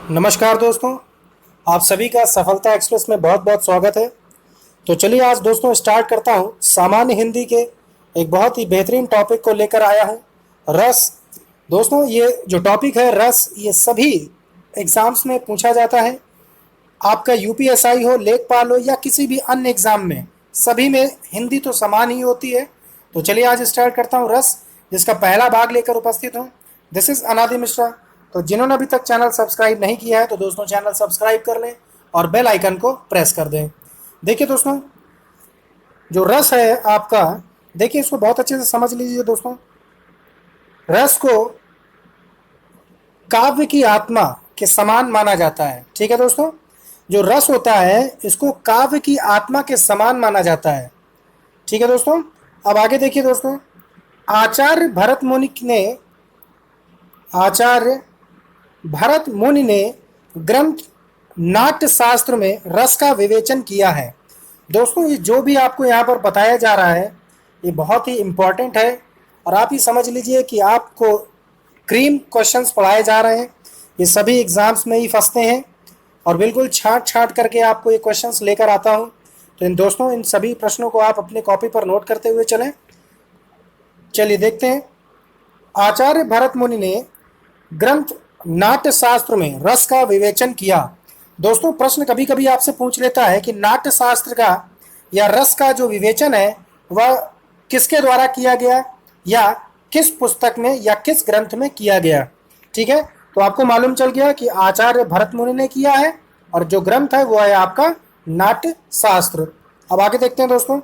नमस्कार दोस्तों, आप सभी का सफलता एक्सप्रेस में बहुत बहुत स्वागत है। तो चलिए आज दोस्तों स्टार्ट करता हूँ। सामान्य हिंदी के एक बहुत ही बेहतरीन टॉपिक को लेकर आया हूँ, रस। दोस्तों ये जो टॉपिक है रस, ये सभी एग्ज़ाम्स में पूछा जाता है। आपका यूपीएसआई हो, लेखपाल हो या किसी भी अन्य एग्ज़ाम में, सभी में हिंदी तो समान ही होती है। तो चलिए आज स्टार्ट करता हूँ रस, जिसका पहला भाग लेकर उपस्थित हूँ। दिस इज़ अनादि मिश्रा। तो जिन्होंने अभी तक चैनल सब्सक्राइब नहीं किया है तो दोस्तों चैनल सब्सक्राइब कर लें और बेल आइकन को प्रेस कर दें। देखिए दोस्तों, जो रस है आपका, देखिए इसको बहुत अच्छे से समझ लीजिए दोस्तों। रस को काव्य की आत्मा के समान माना जाता है। ठीक है दोस्तों, जो रस होता है इसको काव्य की आत्मा के समान माना जाता है। ठीक है दोस्तों, अब आगे देखिए दोस्तों। आचार्य भरत मुनि ने आचार्य भरत मुनि ने ग्रंथ नाट्य शास्त्र में रस का विवेचन किया है। दोस्तों ये जो भी आपको यहाँ पर बताया जा रहा है ये बहुत ही इम्पोर्टेंट है, और आप ही समझ लीजिए कि आपको क्रीम क्वेश्चंस पढ़ाए जा रहे हैं। ये सभी एग्ज़ाम्स में ही फंसते हैं और बिल्कुल छांट छांट करके आपको ये क्वेश्चंस लेकर आता हूँ। तो इन दोस्तों इन सभी प्रश्नों को आप अपने कॉपी पर नोट करते हुए चलें। चलिए देखते हैं। आचार्य भरत मुनि ने ग्रंथ नाट्य शास्त्र में रस का विवेचन किया। दोस्तों प्रश्न कभी कभी आपसे पूछ लेता है कि नाट्य शास्त्र का या रस का जो विवेचन है वह किसके द्वारा किया गया या किस पुस्तक में या किस ग्रंथ में किया गया। ठीक है, तो आपको मालूम चल गया कि आचार्य भरत मुनि ने किया है और जो ग्रंथ है वो है आपका नाट्य शास्त्र। अब आगे देखते हैं दोस्तों।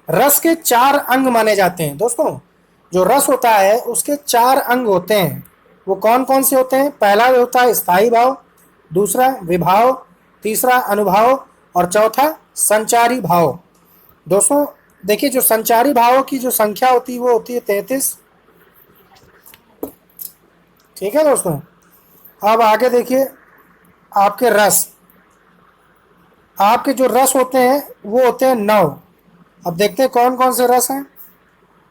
रस के 4 अंग माने जाते हैं। दोस्तों जो रस होता है उसके 4 अंग होते हैं। वो कौन कौन से होते हैं? पहला होता है स्थायी भाव, दूसरा विभाव, तीसरा अनुभाव और चौथा संचारी भाव। दोस्तों देखिए, जो संचारी भावों की जो संख्या होती है वो होती है 33। ठीक है दोस्तों, अब आगे देखिए। आपके रस, आपके जो रस होते हैं वो होते हैं 9। अब देखते हैं कौन कौन से रस हैं।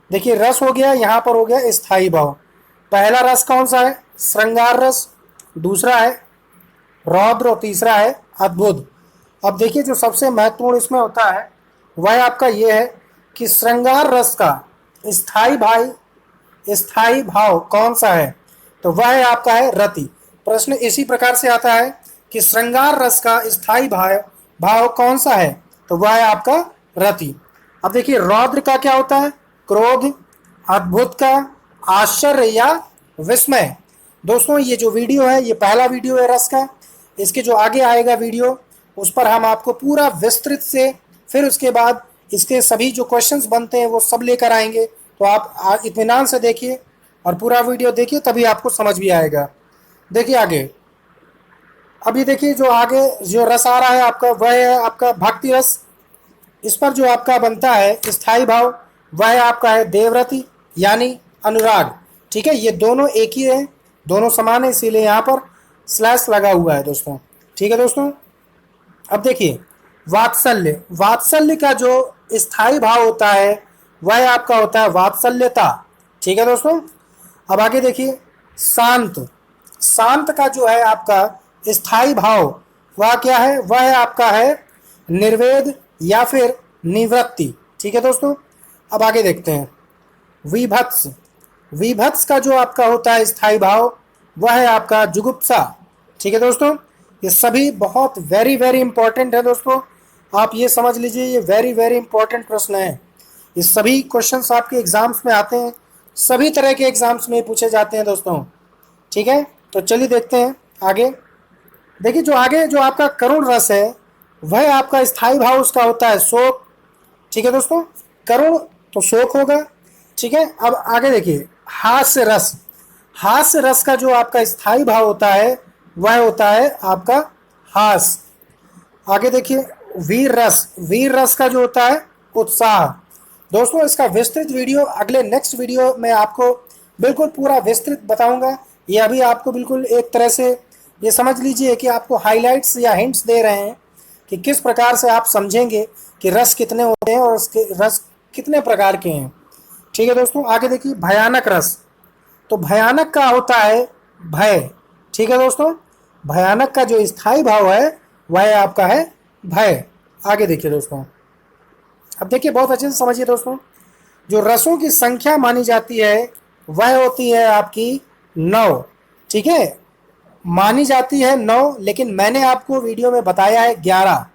देखिए रस हो गया, यहाँ पर हो गया स्थायी भाव। पहला रस कौन सा है? श्रृंगार रस, दूसरा है रौद्र और तीसरा है अद्भुत। अब देखिए जो सबसे महत्वपूर्ण इसमें होता है वह आपका ये है कि श्रृंगार रस का स्थायी भाव कौन सा है? तो वह है आपका है रति। प्रश्न इसी प्रकार से आता है कि श्रृंगार रस का स्थायी भाव कौन सा है? तो वह है आपका रति। अब देखिए रौद्र का क्या होता है? क्रोध। अद्भुत का आश्चर्य या विस्मय। दोस्तों ये जो वीडियो है ये पहला वीडियो है रस का। इसके जो आगे आएगा वीडियो उस पर हम आपको पूरा विस्तृत से, फिर उसके बाद इसके सभी जो क्वेश्चंस बनते हैं वो सब लेकर आएंगे। तो आप इत्मीनान से देखिए और पूरा वीडियो देखिए, तभी आपको समझ भी आएगा। देखिए आगे, अभी देखिए जो आगे जो रस आ रहा है आपका वह है आपका भक्ति रस। इस पर जो आपका बनता है स्थायी भाव वह आपका है देवरति यानी अनुराग। ठीक है, ये दोनों एक ही है, दोनों समान है, इसीलिए यहाँ पर स्लैश लगा हुआ है दोस्तों। ठीक है दोस्तों, अब देखिए वात्सल्य। वात्सल्य का जो स्थायी भाव होता है वह आपका होता है वात्सल्यता। ठीक है दोस्तों, अब आगे देखिए शांत। शांत का जो है आपका स्थायी भाव वह क्या है? वह है आपका है निर्वेद या फिर निवृत्ति। ठीक है दोस्तों, अब आगे देखते हैं विभत्स। विभत्स का जो आपका होता है स्थायी भाव वह है आपका जुगुप्सा। ठीक है दोस्तों, ये सभी बहुत वेरी वेरी इंपॉर्टेंट है दोस्तों। आप ये समझ लीजिए ये वेरी वेरी इंपॉर्टेंट प्रश्न है। ये सभी क्वेश्चंस आपके एग्जाम्स में आते हैं, सभी तरह के एग्जाम्स में पूछे जाते हैं दोस्तों। ठीक है, तो चलिए देखते हैं आगे। देखिए जो आगे जो आपका करुण रस है वह आपका स्थायी भाव उसका होता है शोक। ठीक है दोस्तों, करुण तो शोक होगा। ठीक है, अब आगे देखिए हास्य रस। हास्य रस का जो आपका स्थायी भाव होता है वह होता है आपका हास। आगे देखिए वीर रस। वीर रस का जो होता है उत्साह। दोस्तों इसका विस्तृत वीडियो अगले नेक्स्ट वीडियो में आपको बिल्कुल पूरा विस्तृत बताऊंगा। ये अभी आपको बिल्कुल एक तरह से ये समझ लीजिए कि आपको हाइलाइट्स या हिंट्स दे रहे हैं कि किस प्रकार से आप समझेंगे कि रस कितने होते हैं और उसके रस कितने प्रकार के हैं। ठीक है दोस्तों, आगे देखिए भयानक रस। तो भयानक का होता है भय। ठीक है दोस्तों, भयानक का जो स्थायी भाव है वह आपका है भय। आगे देखिए दोस्तों, अब देखिए बहुत अच्छे से समझिए दोस्तों, जो रसों की संख्या मानी जाती है वह होती है आपकी 9। ठीक है, मानी जाती है 9, लेकिन मैंने आपको वीडियो में बताया है 11,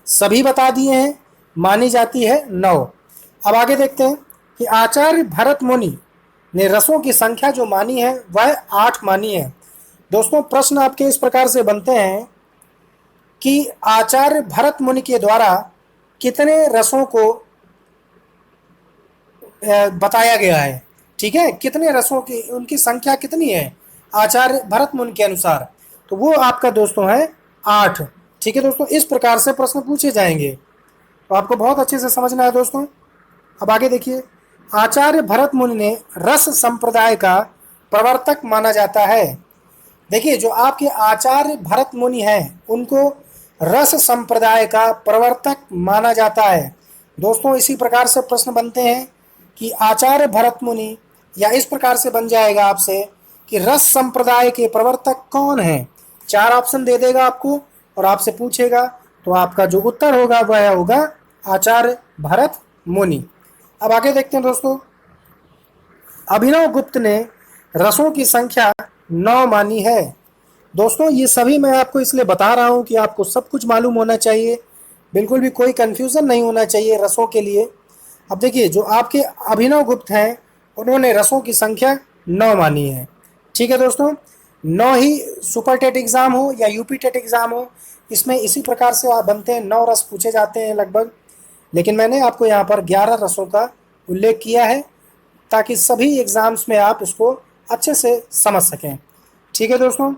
सभी बता दिए हैं, मानी जाती है 9। अब आगे देखते हैं कि आचार्य भरत मुनि ने रसों की संख्या जो मानी है वह 8 मानी है। दोस्तों प्रश्न आपके इस प्रकार से बनते हैं कि आचार्य भरत मुनि के द्वारा कितने रसों को बताया गया है। ठीक है, कितने रसों की उनकी संख्या कितनी है आचार्य भरत मुनि के अनुसार, तो वो आपका दोस्तों है 8। ठीक है दोस्तों, इस प्रकार से प्रश्न पूछे जाएंगे, तो आपको बहुत अच्छे से समझना है दोस्तों। अब आगे देखिए, आचार्य भरत मुनि ने रस संप्रदाय का प्रवर्तक माना जाता है। देखिए जो आपके आचार्य भरत मुनि हैं उनको रस संप्रदाय का प्रवर्तक माना जाता है। दोस्तों इसी प्रकार से प्रश्न बनते हैं कि आचार्य भरत मुनि, या इस प्रकार से बन जाएगा आपसे कि रस संप्रदाय के प्रवर्तक कौन हैं। 4 ऑप्शन दे देगा आपको और आपसे पूछेगा, तो आपका जो उत्तर होगा वह होगा आचार्य भरत मुनि। अब आगे देखते हैं दोस्तों, अभिनव गुप्त ने रसों की संख्या 9 मानी है। दोस्तों ये सभी मैं आपको इसलिए बता रहा हूं कि आपको सब कुछ मालूम होना चाहिए, बिल्कुल भी कोई कंफ्यूजन नहीं होना चाहिए रसों के लिए। अब देखिए जो आपके अभिनव गुप्त हैं उन्होंने रसों की संख्या 9 मानी है। ठीक है दोस्तों, 9 ही सुपर टेट एग्ज़ाम हो या यूपी टेट एग्ज़ाम हो, इसमें इसी प्रकार से आप बनते हैं, 9 रस पूछे जाते हैं लगभग, लेकिन मैंने आपको यहाँ पर 11 रसों का उल्लेख किया है ताकि सभी एग्ज़ाम्स में आप उसको अच्छे से समझ सकें। ठीक है दोस्तों,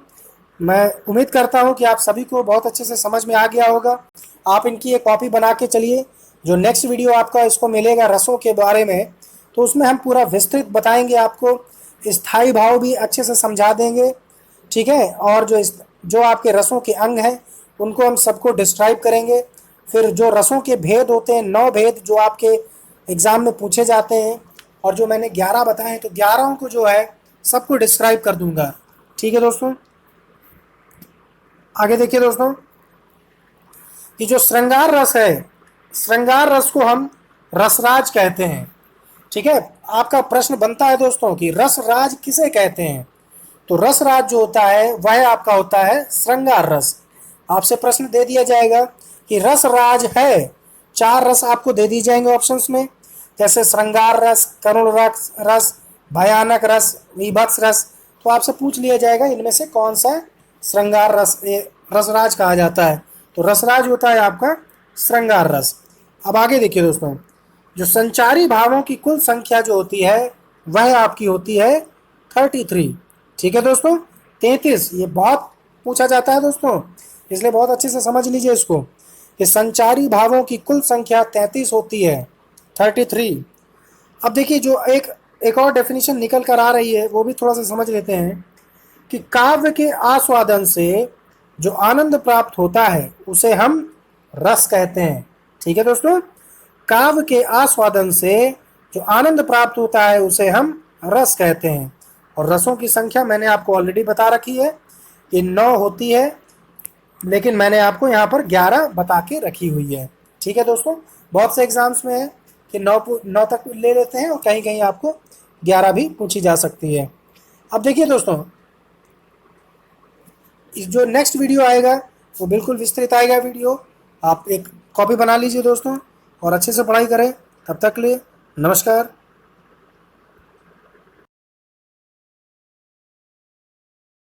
मैं उम्मीद करता हूँ कि आप सभी को बहुत अच्छे से समझ में आ गया होगा। आप इनकी एक कॉपी बना के चलिए, जो नेक्स्ट वीडियो आपका इसको मिलेगा रसों के बारे में, तो उसमें हम पूरा विस्तृत बताएंगे आपको, स्थायी भाव भी अच्छे से समझा देंगे। ठीक है, और जो आपके रसों के अंग हैं उनको हम सबको डिस्क्राइब करेंगे। फिर जो रसों के भेद होते हैं, 9 भेद जो आपके एग्ज़ाम में पूछे जाते हैं, और जो मैंने 11 बताए हैं, तो 11 को जो है सबको डिस्क्राइब कर दूंगा। ठीक है दोस्तों, आगे देखिए दोस्तों कि जो श्रृंगार रस है, श्रृंगार रस को हम रसराज कहते हैं। ठीक है, आपका प्रश्न बनता है दोस्तों कि रसराज किसे कहते हैं, तो रसराज जो होता है वह आपका होता है श्रृंगार रस। आपसे प्रश्न दे दिया जाएगा कि रसराज है, 4 रस आपको दे दिए जाएंगे ऑप्शंस में, जैसे श्रृंगार रस, करुण रस, भयानक रस, विभत्स रस। तो आपसे पूछ लिया जाएगा इनमें से कौन सा श्रृंगार रस रसराज कहा जाता है, तो रसराज होता है आपका श्रृंगार रस। अब आगे देखिए दोस्तों, जो संचारी भावों की कुल संख्या जो होती है वह आपकी होती है 33। ठीक है दोस्तों, 33 ये बहुत पूछा जाता है दोस्तों, इसलिए बहुत अच्छे से समझ लीजिए इसको कि संचारी भावों की कुल संख्या 33 होती है, 33। अब देखिए जो एक और डेफिनेशन निकल कर आ रही है वो भी थोड़ा सा समझ लेते हैं कि काव्य के आस्वादन से जो आनंद प्राप्त होता है उसे हम रस कहते हैं। ठीक है दोस्तों, काव्य के आस्वादन से जो आनंद प्राप्त होता है उसे हम रस कहते हैं। और रसों की संख्या मैंने आपको ऑलरेडी बता रखी है कि 9 होती है, लेकिन मैंने आपको यहाँ पर 11 बता के रखी हुई है। ठीक है दोस्तों, बहुत से एग्जाम्स में है कि 9 तक ले लेते हैं और कहीं कहीं आपको 11 भी पूछी जा सकती है। अब देखिए दोस्तों, जो नेक्स्ट वीडियो आएगा वो बिल्कुल विस्तृत आएगा वीडियो, आप एक कॉपी बना लीजिए दोस्तों और अच्छे से पढ़ाई करें। तब तक के लिए नमस्कार।